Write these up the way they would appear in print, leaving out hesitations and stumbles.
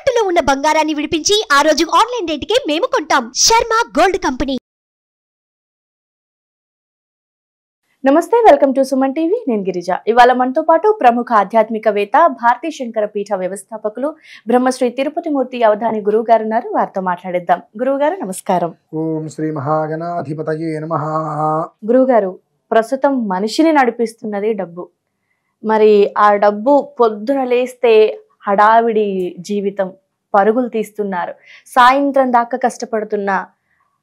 తాకట్టులో ఉన్న బంగారాన్ని విడిపించి ఆ రోజు ఆన్లైన్ రేటుకే మేము కొంటాం. Sharma gold company. నమస్తే, వెల్కమ్ టు సుమన్ టీవీ. నేను గిరిజ. ఇవాళ మనతో పాటు ప్రముఖ ఆధ్యాత్మికవేత్త, భారతీ శంకర పీఠ వ్యవస్థాపకులు, బ్రహ్మశ్రీ తిరుపతి మూర్తి అవధాని గురువు గారు ఉన్నారు. వారితో మాట్లాడిద్దాం. గురువు గారు నమస్కారం. ఓం శ్రీ మహాగణాధిపతయే నమః. గురువు గారు, ప్రస్తుతం మనిషిని నడిపిస్తున్నది డబ్బు. మరి ఆ డబ్బు పొద్దున లేస్తే హడావిడి జీవితం, పరుగులు తీస్తున్నారు. సాయంత్రం దాకా కష్టపడుతున్నా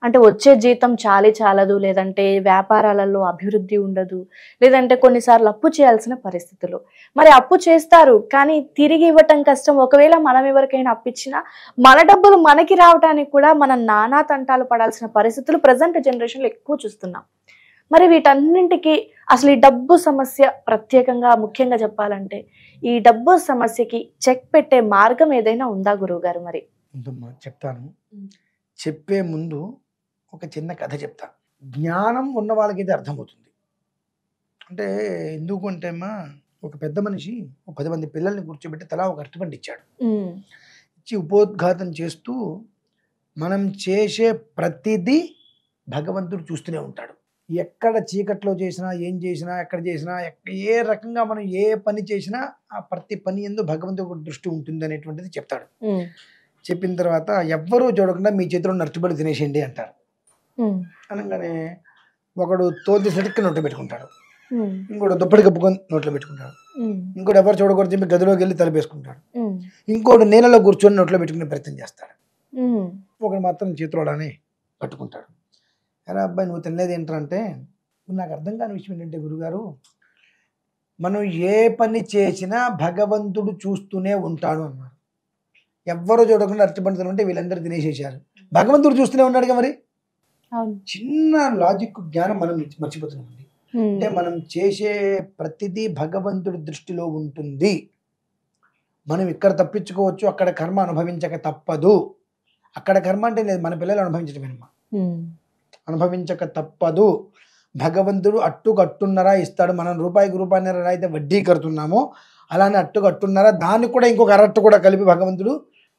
అంటే వచ్చే జీతం చాలదు, లేదంటే వ్యాపారాలలో అభివృద్ధి ఉండదు, లేదంటే కొన్నిసార్లు అప్పు చేయాల్సిన పరిస్థితులు. మరి అప్పు చేస్తారు, కానీ తిరిగి ఇవ్వటం కష్టం. ఒకవేళ మనం ఎవరికైనా అప్పిచ్చినా మన డబ్బులు మనకి రావడానికి కూడా మనం నానా తంటాలు పడాల్సిన పరిస్థితులు ప్రజెంట్ జనరేషన్లో ఎక్కువ చూస్తున్నాం. మరి వీటన్నింటికి అసలు ఈ డబ్బు సమస్య ప్రత్యేకంగా ముఖ్యంగా చెప్పాలంటే ఈ డబ్బు సమస్యకి చెక్ పెట్టే మార్గం ఏదైనా ఉందా గురువు గారు? మరి చెప్తాను. చెప్పే ముందు ఒక చిన్న కథ చెప్తా. జ్ఞానం ఉన్న వాళ్ళకి ఇది అర్థమవుతుంది. అంటే ఎందుకు అంటే అమ్మా, ఒక పెద్ద మనిషి 10 మంది పిల్లల్ని కూర్చోబెట్టి తలా ఒక అరటిపండు ఇచ్చాడు. ఇచ్చి ఉపోద్ఘాతం చేస్తూ, మనం చేసే ప్రతిదీ భగవంతుడు చూస్తూనే ఉంటాడు. ఎక్కడ చీకట్లో చేసినా, ఏం చేసినా, ఎక్కడ చేసినా, ఏ రకంగా మనం ఏ పని చేసినా ఆ ప్రతి పని యందు భగవంతుడి దృష్టి ఉంటుంది అనేటువంటిది చెప్తాడు. చెప్పిన తర్వాత ఎవ్వరూ చూడకుండా మీ చేతిలో నరటిపడి తినేసేయండి అంటారు. అనగానే ఒకడు తోలు సరిగ్గా నోట్లో పెట్టుకుంటాడు, ఇంకోటి దుప్పటి కప్పుకొని నోట్లో పెట్టుకుంటాడు, ఇంకోటి ఎవరు చూడకూడదు చెప్పి గదిలోకి వెళ్ళి తలపేసుకుంటాడు, ఇంకోటి నీళ్ళలో కూర్చొని నోట్లో పెట్టుకునే ప్రయత్నం చేస్తాడు, ఒకడు మాత్రం చేతిలో అలానే పట్టుకుంటాడు. ఎలా అబ్బాయి నువ్వు తినలేదు ఏంటంటే, నాకు అర్థం కాని విషయం ఏంటంటే గురుగారు, మనం ఏ పని చేసినా భగవంతుడు చూస్తూనే ఉంటాడు అన్నారు. ఎవ్వరూ చూడకుండా అరటిపండు తినంటే వీళ్ళందరూ తినేసేసారు, భగవంతుడు చూస్తూనే ఉన్నాడుగా. మరి చిన్న లాజిక్ జ్ఞానం మనం మర్చిపోతున్నామండి. అంటే మనం చేసే ప్రతిదీ భగవంతుడి దృష్టిలో ఉంటుంది. మనం ఇక్కడ తప్పించుకోవచ్చు, అక్కడ కర్మ అనుభవించక తప్పదు. అక్కడ కర్మ అంటే లేదు, మన పిల్లలు అనుభవించడమేనమ్మా. అనుభవించక తప్పదు. భగవంతుడు అట్టున్నర ఇస్తాడు. మనం రూపాయికి రూపాయిన్నర అయితే వడ్డీ కడుతున్నామో అలానే అట్టున్నర దాన్ని కూడా ఇంకొక అరట్టు కూడా కలిపి భగవంతుడు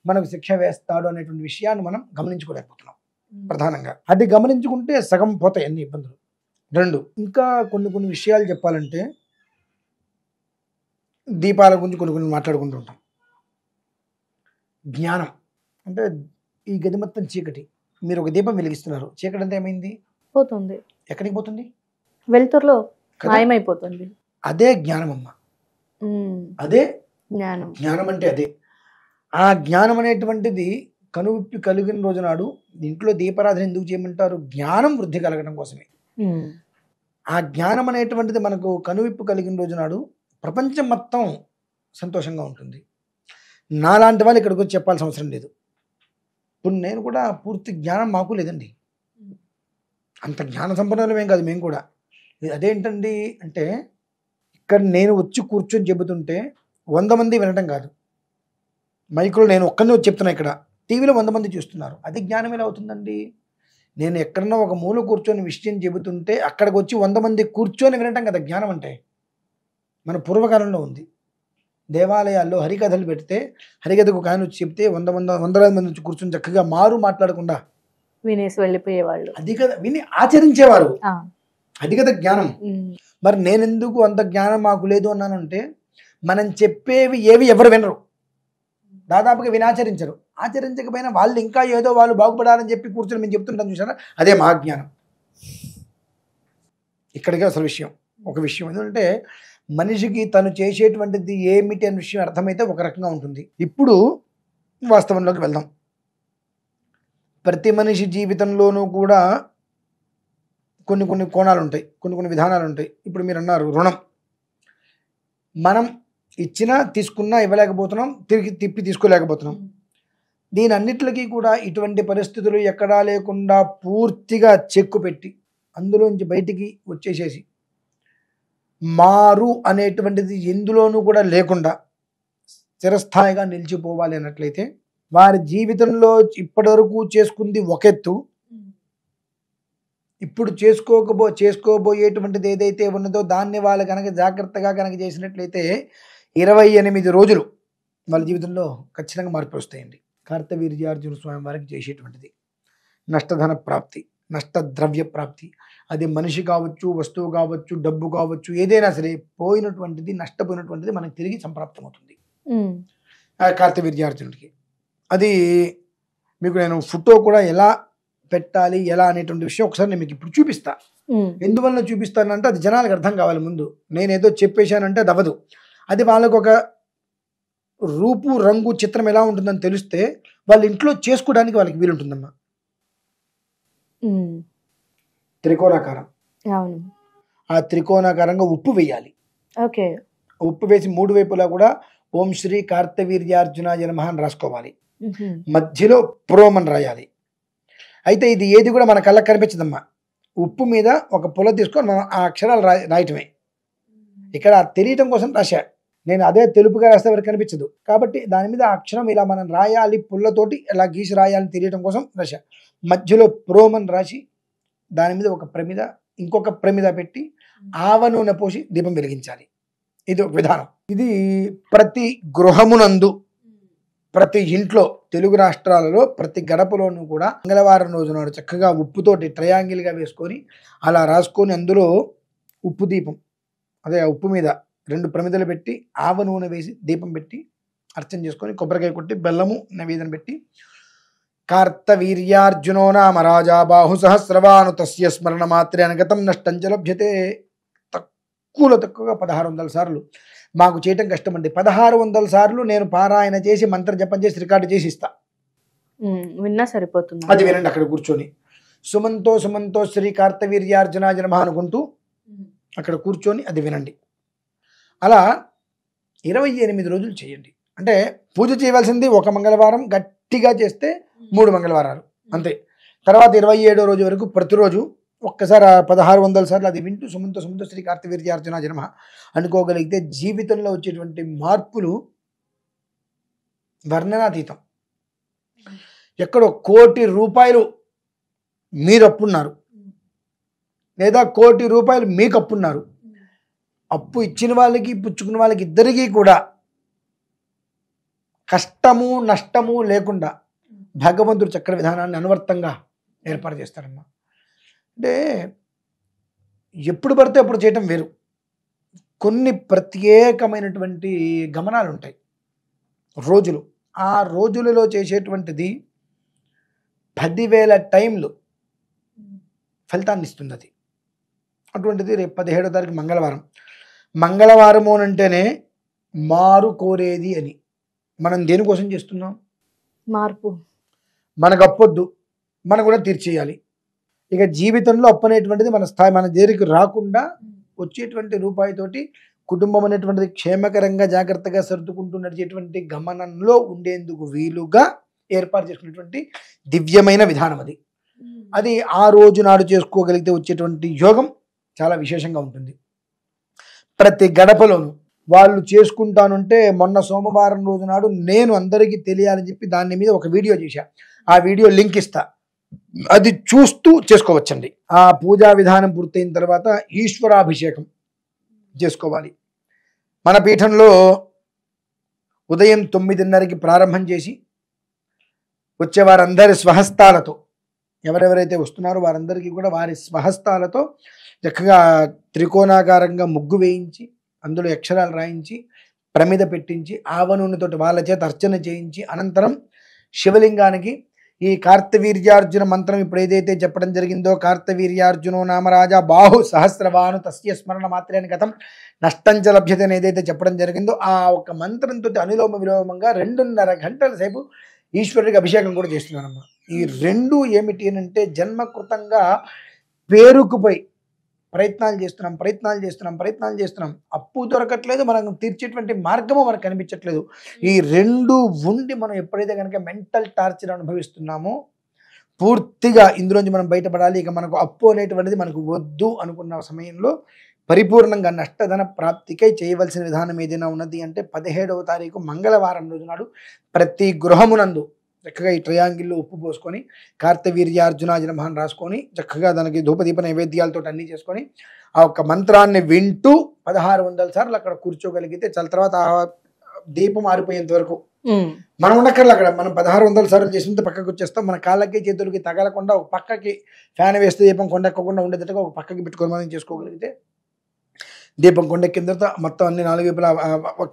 మనకు శిక్ష వేస్తాడు అనేటువంటి విషయాన్ని మనం గమనించుకోలేకపోతున్నాం. ప్రధానంగా అది గమనించుకుంటే సగం పోతాయి అన్ని ఇబ్బందులు. 2 ఇంకా కొన్ని విషయాలు చెప్పాలంటే, దీపాల గురించి కొన్ని మాట్లాడుకుంటూ ఉంటాం. జ్ఞానం అంటే ఈ గది మొత్తం చీకటి, మీరు ఒక దీపం వెలిగిస్తున్నారు, చీకటి అంతా ఏమైంది? పోతుంది. ఎక్కడికి పోతుంది? వెలుతురులో మాయమైపోతుంది. అదే జ్ఞానం అమ్మ. అదే జ్ఞానం. జ్ఞానం అంటే అదే. ఆ జ్ఞానం అనేటువంటిది కనువిప్పి కలిగిన రోజు నాడు ఇంట్లో దీపారాధన ఎందుకు చేయమంటారు? జ్ఞానం వృద్ధి కలగడం కోసమే. ఆ జ్ఞానం అనేటువంటిది మనకు కనువిప్పు కలిగిన రోజు నాడు ప్రపంచం మొత్తం సంతోషంగా ఉంటుంది. నాలాంటి వాళ్ళు ఇక్కడికి వచ్చి చెప్పాల్సిన అవసరం లేదు. ఇప్పుడు నేను కూడా పూర్తి జ్ఞానం మాకు లేదండి, అంత జ్ఞాన సంపన్నులమేం కాదు మేము కూడా. అదేంటండి అంటే, ఇక్కడ నేను వచ్చి కూర్చొని చెబుతుంటే 100 మంది వినడం కాదు, మైక్లో నేను ఒక్కరిని వచ్చి చెప్తున్నా, ఇక్కడ టీవీలో 100 మంది చూస్తున్నారు. అది జ్ఞానం ఎలా అవుతుందండి? నేను ఎక్కడన్నా ఒక మూల కూర్చొని విషయం చెబుతుంటే అక్కడికి వచ్చి 100 మంది కూర్చొని వినటం కదా జ్ఞానం అంటే. మన పూర్వకాలంలో ఉంది. దేవాలయాల్లో హరికథలు పెడితే హరికథకు కాని వచ్చి చెప్తే వందలాది మంది వచ్చి కూర్చొని చక్కగా మారు మాట్లాడకుండా వినేసి వెళ్ళిపోయేవాళ్ళు. అది కదా విని ఆచరించేవారు. అది కదా జ్ఞానం. మరి నేనెందుకు అంత జ్ఞానం మాకు లేదు అన్నానంటే, మనం చెప్పేవి ఏవి ఎవరు వినరు, దాదాపుగా వినాచరించరు. ఆచరించకపోయినా వాళ్ళు ఇంకా ఏదో వాళ్ళు బాగుపడాలని చెప్పి కూర్చొని మేము చెప్తుంటాం చూసారా, అదే మహాజ్ఞానం. ఇక్కడికి అసలు విషయం. ఒక విషయం ఏంటంటే, మనిషికి తను చేసేటువంటిది ఏమిటి అనే విషయం అర్థమైతే ఒక రకంగా ఉంటుంది. ఇప్పుడు వాస్తవంలోకి వెళ్దాం. ప్రతి మనిషి జీవితంలోనూ కూడా కొన్ని కోణాలు ఉంటాయి, కొన్ని విధానాలు ఉంటాయి. ఇప్పుడు మీరు అన్నారు రుణం. మనం ఇచ్చినా తీసుకున్నా ఇవ్వలేకపోతున్నాం, తిరిగి తిప్పి తీసుకోలేకపోతున్నాం. దీని అన్నిటికీ కూడా ఇటువంటి పరిస్థితులు ఎక్కడా లేకుండా పూర్తిగా చెక్కు పెట్టి అందులోంచి బయటికి వచ్చేసేసి మారు అనేటువంటిది ఎందులోనూ కూడా లేకుండా స్థిరస్థాయిగా నిలిచిపోవాలి అన్నట్లయితే, వారి జీవితంలో ఇప్పటివరకు చేసుకుంది ఒక ఎత్తు, ఇప్పుడు చేసుకోబోయేటువంటిది ఏదైతే ఉన్నదో దాన్ని వాళ్ళు కనుక జాగ్రత్తగా కనుక చేసినట్లయితే 28 రోజులు వాళ్ళ జీవితంలో ఖచ్చితంగా మార్పు వస్తాయండి. కార్తవీర్యార్జున స్వామి వారికి చేసేటువంటిది నష్టధన ప్రాప్తి, నష్టద్రవ్య ప్రాప్తి. అది మనిషి కావచ్చు, వస్తువు కావచ్చు, డబ్బు కావచ్చు, ఏదైనా సరే పోయినటువంటిది, నష్టపోయినటువంటిది మనకు తిరిగి సంప్రాప్తమవుతుంది ఆ కార్తవీర్యార్జునుడికి. అది మీకు నేను ఫోటో కూడా ఎలా పెట్టాలి, ఎలా అనేటువంటి విషయం ఒకసారి నేను మీకు ఇప్పుడు చూపిస్తా. ఎందువల్ల చూపిస్తానంటే అది జనాలకు అర్థం కావాలి. ముందు నేనేదో చెప్పేశానంటే అది అవ్వదు. అది వాళ్ళకు ఒక రూపు, రంగు, చిత్రం ఎలా ఉంటుందని తెలిస్తే వాళ్ళ ఇంట్లో చేసుకోవడానికి వాళ్ళకి వీలుంటుందమ్మా. త్రికోణాకారం, ఆ త్రికోణాకారంగా ఉప్పు వేయాలి. ఉప్పు వేసి 3 వైపులా కూడా ఓం శ్రీ కార్తవీర్యార్జునాయ నమః అని రాసుకోవాలి. మధ్యలో ప్రోమని రాయాలి. అయితే ఇది ఏది కూడా మన కళ్ళకి కనిపించదమ్మా. ఉప్పు మీద ఒక పుల్ల తీసుకొని మనం ఆ అక్షరాలు రాయటమే. ఇక్కడ తెలియటం కోసం రాశా నేను. అదే తెలుపుగా రాస్తే ఎవరికి కనిపించదు కాబట్టి దాని మీద అక్షరం ఇలా మనం రాయాలి, పుల్లతోటి ఇలా గీసి రాయాలని తెలియటం కోసం రాశా. మధ్యలో ప్రోమని రాసి దాని మీద ఒక ప్రమిద, ఇంకొక ప్రమిద పెట్టి ఆవ నూనె పోసి దీపం వెలిగించాలి. ఇది ఒక విధానం. ఇది ప్రతి గృహమునందు, ప్రతి ఇంట్లో, తెలుగు రాష్ట్రాలలో ప్రతి గడపలోనూ కూడా మంగళవారం రోజు నాడు చక్కగా ఉప్పుతోటి ట్రయాంగిల్గా వేసుకొని అలా రాసుకొని అందులో ఉప్పు దీపం, అదే ఉప్పు మీద 2 ప్రమిదలు పెట్టి ఆవ నూనె వేసి దీపం పెట్టి అర్చన చేసుకొని కొబ్బరికాయ కొట్టి బెల్లము నైవేద్యం పెట్టి కార్తవీర్యార్జునో నామ రాజా బాహు సహస్రవాను తస్య స్మరణ మాత్రే అనగతం నష్టంచ లభ్యతే. తక్కువగా 1600 సార్లు మాకు చేయటం కష్టమండి. 1600 సార్లు నేను పారాయణ చేసి మంత్ర జపం చేసి రికార్డు చేసి ఇస్తా. విన్నా సరిపోతుంది. అది వినండి అక్కడ కూర్చొని. సుమంతో సుమంతో శ్రీ కార్తవీర్యార్జునాయ నమః అనుకుంటూ అక్కడ కూర్చొని అది వినండి. అలా 28 రోజులు చేయండి. అంటే పూజ చేయవలసింది ఒక మంగళవారం, గట్టిగా చేస్తే 3 మంగళవారాలు అంతే. తర్వాత 27వ రోజు వరకు ప్రతిరోజు ఒక్కసారి 1600 సార్లు అది వింటూ సుమంతో సుమంతో శ్రీ కార్తవీర్యార్జునాయ నమః అనుకోగలిగితే జీవితంలో వచ్చేటువంటి మార్పులు వర్ణనాతీతం. ఎక్కడో 1 కోటి రూపాయలు మీరు అప్పున్నారు, లేదా 1 కోటి రూపాయలు మీకు అప్పున్నారు. అప్పు ఇచ్చిన వాళ్ళకి, పుచ్చుకున్న వాళ్ళకి ఇద్దరికీ కూడా కష్టము నష్టము లేకుండా భగవంతుడు చక్ర విధానాన్ని అనువర్తంగా ఏర్పాటు చేస్తారమ్మా. అంటే ఎప్పుడు పడితే అప్పుడు చేయటం వేరు. కొన్ని ప్రత్యేకమైనటువంటి గమనాలు ఉంటాయి, రోజులు. ఆ రోజులలో చేసేటువంటిది 10,000 టైంలు ఫలితాన్ని ఇస్తుంది. అది అటువంటిది రేపు 17వ తారీఖు మంగళవారం. మంగళవారము అంటేనే మారు కోరేది అని. మనం దేనికోసం చేస్తున్నాం? మార్పు. మనకు అప్పొద్దు, మనం కూడా తీర్చేయాలి. ఇక జీవితంలో అప్పు అనేటువంటిది మన స్థాయి, మన దగ్గరికి రాకుండా వచ్చేటువంటి రూపాయితోటి కుటుంబం అనేటువంటిది క్షేమకరంగా జాగ్రత్తగా సర్దుకుంటూ నడిచేటువంటి గమనంలో ఉండేందుకు వీలుగా ఏర్పాటు చేసుకున్నటువంటి దివ్యమైన విధానం అది. అది ఆ రోజు నాడు చేసుకోగలిగితే వచ్చేటువంటి యోగం చాలా విశేషంగా ఉంటుంది. ప్రతి గడపలోనూ వాళ్ళు చేసుకుంటానంటే మొన్న సోమవారం రోజు నాడు నేను అందరికీ తెలియాలని చెప్పి దాని మీద ఒక వీడియో చేశా. ఆ వీడియో లింక్ ఇస్తా, అది చూస్తూ చేసుకోవచ్చండి. ఆ పూజా విధానం పూర్తయిన తర్వాత ఈశ్వరాభిషేకం చేసుకోవాలి. మన పీఠంలో ఉదయం 9:30కి ప్రారంభం చేసి వచ్చే వారందరి స్వహస్తాలతో, ఎవరెవరైతే వస్తున్నారో వారందరికీ కూడా వారి స్వహస్తాలతో చక్కగా త్రికోణాకారంగా ముగ్గు వేయించి అందులో అక్షరాలు రాయించి ప్రమిద పెట్టించి ఆవ నూనెతోటి వాళ్ళ చేత అర్చన చేయించి అనంతరం శివలింగానికి ఈ కార్తవీర్యార్జున మంత్రం ఇప్పుడు ఏదైతే చెప్పడం జరిగిందో, కార్తవీర్యార్జునో నామరాజా బాహు సహస్రవాను తస్య స్మరణ మాత్రేన గతం నష్టంచ లభ్యత అని ఏదైతే చెప్పడం జరిగిందో ఆ ఒక మంత్రంతో అనులోమ విలోమంగా 2.5 గంటల సేపు ఈశ్వరుడికి అభిషేకం కూడా చేస్తున్నానమ్మా. ఈ 2 ఏమిటి అంటే జన్మకృతంగా పేరుకుపోయి ప్రయత్నాలు చేస్తున్నాం, అప్పు దొరకట్లేదు, మనం తీర్చేటువంటి మార్గము మనకు కనిపించట్లేదు. ఈ 2 ఉండి మనం ఎప్పుడైతే కనుక మెంటల్ టార్చర్ అనుభవిస్తున్నామో పూర్తిగా ఇందులోంచి మనం బయటపడాలి. ఇక మనకు అప్పు అనేటువంటిది మనకు వద్దు అనుకున్న సమయంలో పరిపూర్ణంగా నష్టధన ప్రాప్తికై చేయవలసిన విధానం ఏదైనా ఉన్నది అంటే 17వ తారీఖు మంగళవారం రోజు నాడు ప్రతి గృహమునందు చక్కగా ఈ ట్రయాంగిల్లో ఉప్పు పోసుకొని కార్తవీర్యార్జునాయ నమః అని రాసుకొని చక్కగా దానికి ధూపదీప నైవేద్యాలతో అన్నీ చేసుకొని ఆ ఒక్క మంత్రాన్ని వింటూ 1600 సార్లు అక్కడ కూర్చోగలిగితే చాలా తర్వాత దీపం ఆరిపోయేంత వరకు మనం ఉండక్కర్లే అక్కడ. మనం 1600 సార్లు చేసినంత పక్కకు వచ్చేస్తాం. మన కాళ్ళకి చేతులకి తగలకుండా ఒక పక్కకి ఫ్యాన్ వేస్తే దీపం కొండెక్కకుండా ఉండేటట్టుగా ఒక పక్కకి పెట్టుకొని మనం చేసుకోగలిగితే దీపం కొండెక్కిన తర్వాత మొత్తం అన్ని 4 వైపులా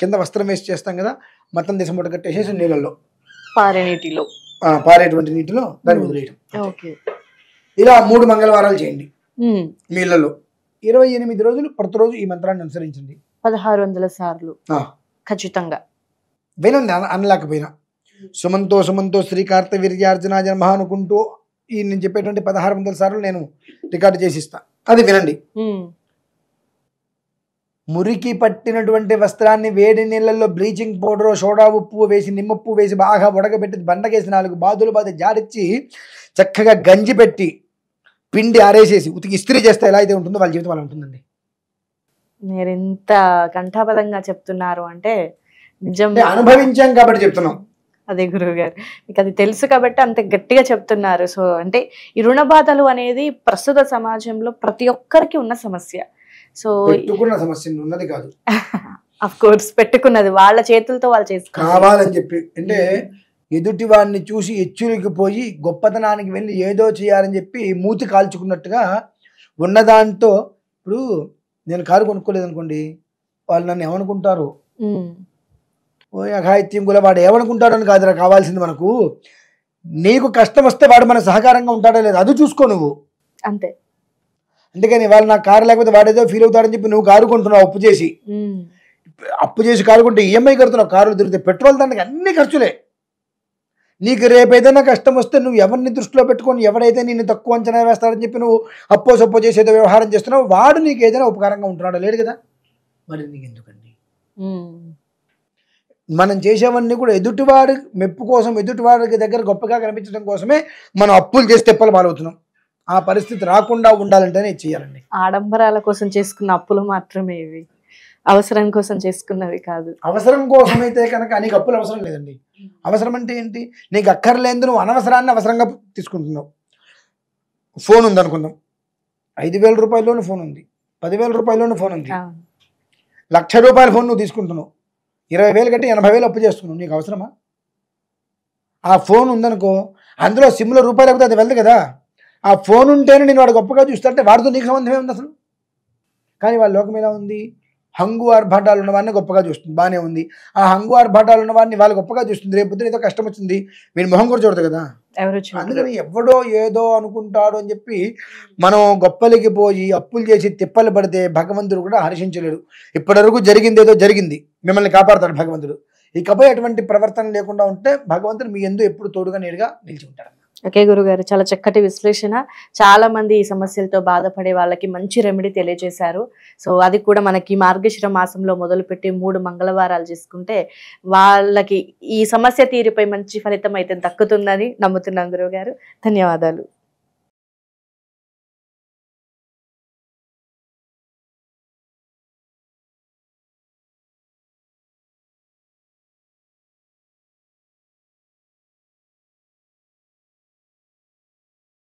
కింద వస్త్రం వేసి చేస్తాం కదా, మొత్తం దేశం మూట కట్టేసేసి నీళ్ళల్లో పారే నీటిలో పారేటువంటి నీటిలో దాన్ని వదిలేయడం. ఇలా 3 మంగళవారాలు చేయండి నీళ్ళలో. 28 రోజులు ప్రతిరోజు ఈ మంత్రాన్ని అనుసరించండి. 1600 సార్లు ఖచ్చితంగా వినండి అనలేకపోయినా. సుమంతో సుమంతో శ్రీ కార్తవీర్యార్జున జన్మ అనుకుంటూ ఈ నేను చెప్పేటువంటి 1600 సార్లు నేను రికార్డు చేసి ఇస్తా, అది వినండి. మురికి పట్టినటువంటి వస్త్రాన్ని వేడి నీళ్ళల్లో బ్లీచింగ్ పౌడర్, సోడా ఉప్పు వేసి, నిమ్మప్పు వేసి బాగా ఉడకబెట్టి బండకేసి 4 బాదులు బాధ జాడిచ్చి చక్కగా గంజి పెట్టి పిండి ఆరేసేసి ఉతికి ఇస్త్రీ చేస్తే ఎలా అయితే ఉంటుందో వాళ్ళ జీవితం అలా ఉంటుందండి. మీరు ఎంత కంఠాపదంగా చెప్తున్నారు అంటే నిజం అనుభవించాం కాబట్టి చెప్తున్నాం. అదే గురువు గారు, మీకు అది తెలుసు కాబట్టి అంత గట్టిగా చెప్తున్నారు. సో అంటే ఈ రుణ బాధలు అనేది ప్రస్తుత సమాజంలో ప్రతి ఒక్కరికి ఉన్న సమస్య. సో పెట్టుకున్న సమస్య ఉన్నది కాదు, అఫ్ కోర్స్ పెట్టుకున్నది వాళ్ళ చేతులతో వాళ్ళు చేసుకోవాలి కావాలని చెప్పి. అంటే ఎదుటి వాడిని చూసి ఎచ్చురికి పోయి గొప్పతనానికి వెళ్ళి ఏదో చేయాలని చెప్పి మూతి కాల్చుకున్నట్టుగా ఉన్నదాంతో. ఇప్పుడు నేను కారు కొనుక్కోలేదు అనుకోండి, వాళ్ళు నన్ను ఏమనుకుంటారు, ఓ అఘాయిత్యం కూడా వాడు ఏమనుకుంటాడు అని కాదురా కావాల్సింది మనకు. నీకు కష్టం వస్తే వాడు మన సహకారంగా ఉంటాడో లేదు అది చూసుకో నువ్వు అంతే. అందుకని వాళ్ళు నాకు కారు లేకపోతే వాడేదో ఫీల్ అవుతాడని చెప్పి నువ్వు కారు కొంటున్నావు అప్పు చేసి కారు కొంటే ఈఎంఐ కడుతున్నావు, కారులు తిరిగితే పెట్రోల్ దానికి అన్ని ఖర్చులే. నీకు రేపు ఏదైనా కష్టం వస్తే నువ్వు ఎవరిని దృష్టిలో పెట్టుకొని ఎవడైతే నిన్ను తక్కువ అంచనా వేస్తాడని చెప్పి నువ్వు అప్పో సప్పో చేసి ఏదో వ్యవహారం చేస్తున్నావు, వాడు నీకు ఏదైనా ఉపకారంగా ఉంటున్నాడో లేడు కదా, మరి నీకు ఎందుకండి. మనం చేసేవన్నీ కూడా ఎదుటివాడి మెప్పు కోసం, ఎదుటివాడి దగ్గర గొప్పగా కనిపించడం కోసమే మనం అప్పులు చేసి తెప్పలు పాలవుతున్నాం. ఆ పరిస్థితి రాకుండా ఉండాలంటేనే చేయాలండి. ఆడంబరాల కోసం చేసుకున్న అప్పులు మాత్రమే ఇవి, అవసరం కోసం చేసుకున్నవి కాదు. అవసరం కోసం అయితే కనుక నీకు అప్పులు అవసరం లేదండి. అవసరం అంటే ఏంటి, నీకు అక్కర్లేదు, నువ్వు అనవసరాన్ని అవసరంగా తీసుకుంటున్నావు. ఫోన్ ఉంది అనుకుందాం, 5,000 రూపాయల్లోని ఫోన్ ఉంది, 10,000 రూపాయల్లోని ఫోన్ ఉంది, 1,00,000 రూపాయల ఫోన్ నువ్వు తీసుకుంటున్నావు, 20,000 కట్టి 80,000 అప్పు చేస్తున్నావు. నీకు అవసరమా? ఆ ఫోన్ ఉందనుకో, అందులో సిమ్లో రూపాయలు లేకపోతే అది వెళ్ళదు కదా. ఆ ఫోన్ ఉంటేనే నేను వాడు గొప్పగా చూస్తుంటే వాడితో నీకు సంబంధమే ఉంది అసలు. కానీ వాళ్ళ లోకం ఎలా ఉంది, హంగు ఆర్భాటాలు ఉన్నవాడిని గొప్పగా చూస్తుంది, బాగానే ఉంది. ఆ హంగు ఆర్భాటాలు ఉన్నవాడిని వాళ్ళు గొప్పగా చూస్తుంది, రేపు పొద్దున ఏదో కష్టం వచ్చింది వీడి మొహం కూడా చూడదు కదా. అందుకని ఎవడో ఏదో అనుకుంటాడు అని చెప్పి మనం గొప్పలకి పోయి అప్పులు చేసి తిప్పలు పడితే భగవంతుడు కూడా హర్షించలేడు. ఇప్పటివరకు జరిగింది ఏదో జరిగింది, మిమ్మల్ని కాపాడతాడు భగవంతుడు. ఇకపై అటువంటి ప్రవర్తన లేకుండా ఉంటే భగవంతుడు మీ యందు ఎప్పుడు తోడుగా నీడుగా నిలిచి ఉంటాడు. ఓకే గురుగారు, చాలా చక్కటి విశ్లేషణ. చాలా మంది ఈ సమస్యలతో బాధపడే వాళ్ళకి మంచి రెమెడీ తెలియజేశారు. సో అది కూడా మనకి మార్గశిర మాసంలో మొదలుపెట్టి 3 మంగళవారాలు చేసుకుంటే వాళ్ళకి ఈ సమస్య తీరుపై మంచి ఫలితం అయితే దక్కుతుందని నమ్ముతున్నాం గురుగారు. ధన్యవాదాలు.